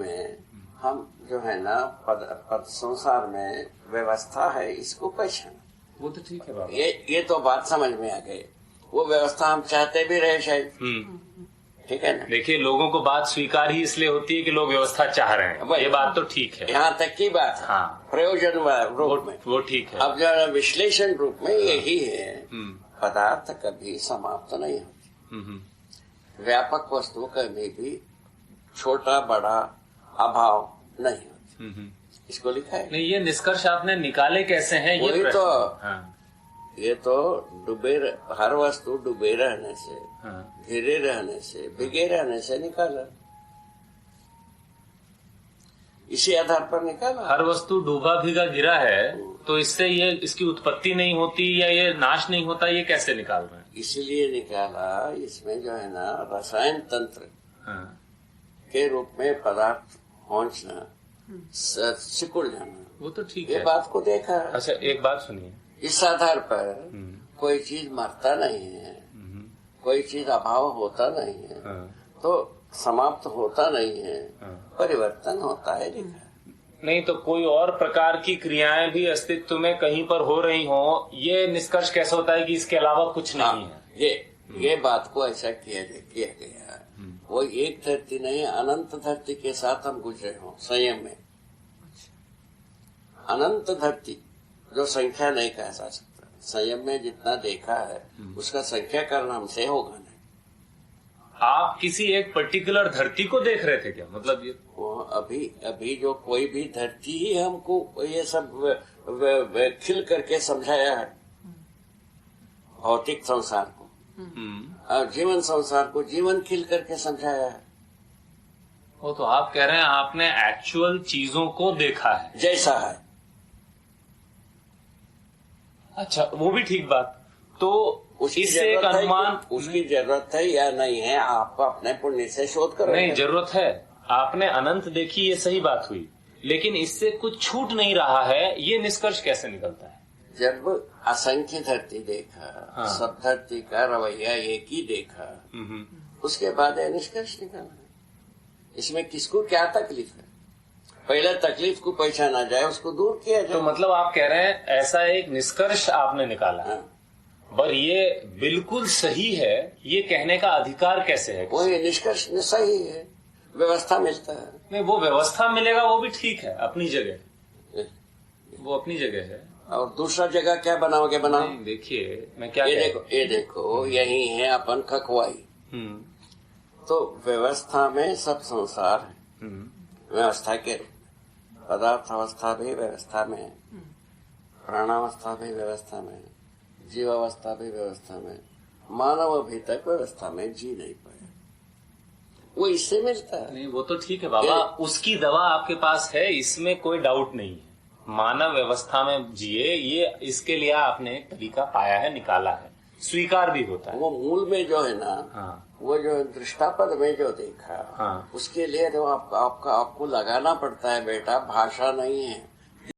में हम जो है ना पद संसार में व्यवस्था है, इसको पहचाना। वो तो ठीक है बाबा, ये तो बात समझ में आ गई। वो व्यवस्था हम चाहते भी रहे शायद, ठीक है ना। देखिए, लोगों को बात स्वीकार ही इसलिए होती है कि लोग व्यवस्था चाह रहे हैं, ये बात तो ठीक है, यहाँ तक की बात है। हाँ, प्रयोजन रूप में वो ठीक है। अब जो विश्लेषण रूप में यही है, पदार्थ कभी समाप्त नहीं होती, व्यापक वस्तु कभी भी छोटा बड़ा अभाव नहीं होती, इसको लिखा है। नहीं, ये निष्कर्ष आपने निकाले कैसे हैं, ये वही प्रश्न तो है। हाँ, ये तो हर वस्तु डूबे रहने से, हाँ, घिरे रहने से, भिगे रहने से निकाला, इसी आधार पर निकाला। हर वस्तु डूबा भीगा गिरा है, तो इससे ये इसकी उत्पत्ति नहीं होती या ये नाश नहीं होता, ये कैसे निकाल रहे हैं? इसीलिए निकाला, इसमें जो है ना रसायन तंत्र हाँ, के रूप में पदार्थ पहुंचना, सिकुड़ जाना, वो तो ठीक ये है। बात को देखा। अच्छा, एक बात सुनिए, इस आधार पर कोई चीज मरता नहीं है, कोई चीज अभाव होता नहीं है, तो समाप्त होता नहीं है, परिवर्तन होता है, लिखा है। नहीं तो कोई और प्रकार की क्रियाएं भी अस्तित्व में कहीं पर हो रही हो, ये निष्कर्ष कैसे होता है कि इसके अलावा कुछ नहीं है? ये बात को ऐसा किया गया, वो एक धरती नहीं, अनंत धरती के साथ हम गुजरे हो संयम में। अनंत धरती जो संख्या नहीं कहा जा सकता, संयम में जितना देखा है उसका संख्या करना हमसे होगा नहीं। आप किसी एक पर्टिकुलर धरती को देख रहे थे क्या, मतलब ये? वो अभी जो कोई भी धरती ही हमको ये सब खिल करके समझाया है, भौतिक संसार को और जीवन संसार को जीवन खिल करके समझाया है। वो तो आप कह रहे हैं आपने एक्चुअल चीजों को देखा है जैसा है। अच्छा, वो भी ठीक बात। तो इससे एक अनुमान, उसकी जरूरत है या नहीं है, आपको अपने पुण्य से शोध करो। नहीं, जरूरत है। आपने अनंत देखी, ये सही बात हुई, लेकिन इससे कुछ छूट नहीं रहा है, ये निष्कर्ष कैसे निकलता है? जब असंख्य धरती देखा, हाँ, सब धरती का रवैया एक ही देखा, उसके बाद यह निष्कर्ष निकाला। इसमें किसको क्या तकलीफ है, पहले तकलीफ को पहचाना जाए, उसको दूर किया जाए। तो मतलब आप कह रहे हैं ऐसा एक निष्कर्ष आपने निकाला, हाँ। पर ये बिल्कुल सही है, ये कहने का अधिकार कैसे है? वो ये निष्कर्ष सही है, व्यवस्था मिलता है। नहीं, वो व्यवस्था मिलेगा, वो भी ठीक है अपनी जगह, वो अपनी जगह है। और दूसरा जगह क्या बनाओगे, बनाओ। देखिए, मैं क्या ये देखो यही है अपन खकवाई। तो व्यवस्था में सब संसार है, व्यवस्था के पदार्थ अवस्था भी व्यवस्था में, प्राणावस्था भी व्यवस्था में, जीवावस्था भी व्यवस्था में, मानव अभी तक व्यवस्था में जी नहीं पाया, वो इससे मिलता है। नहीं, वो तो ठीक है बाबा, उसकी दवा आपके पास है, इसमें कोई डाउट नहीं है। मानव व्यवस्था में जिए, ये इसके लिए आपने एक तरीका पाया है, निकाला है, स्वीकार भी होता है। वो मूल में जो है ना, हाँ, वो जो दृष्टापद में जो देखा, हाँ, उसके लिए जो आपको लगाना पड़ता है बेटा, भाषा नहीं है,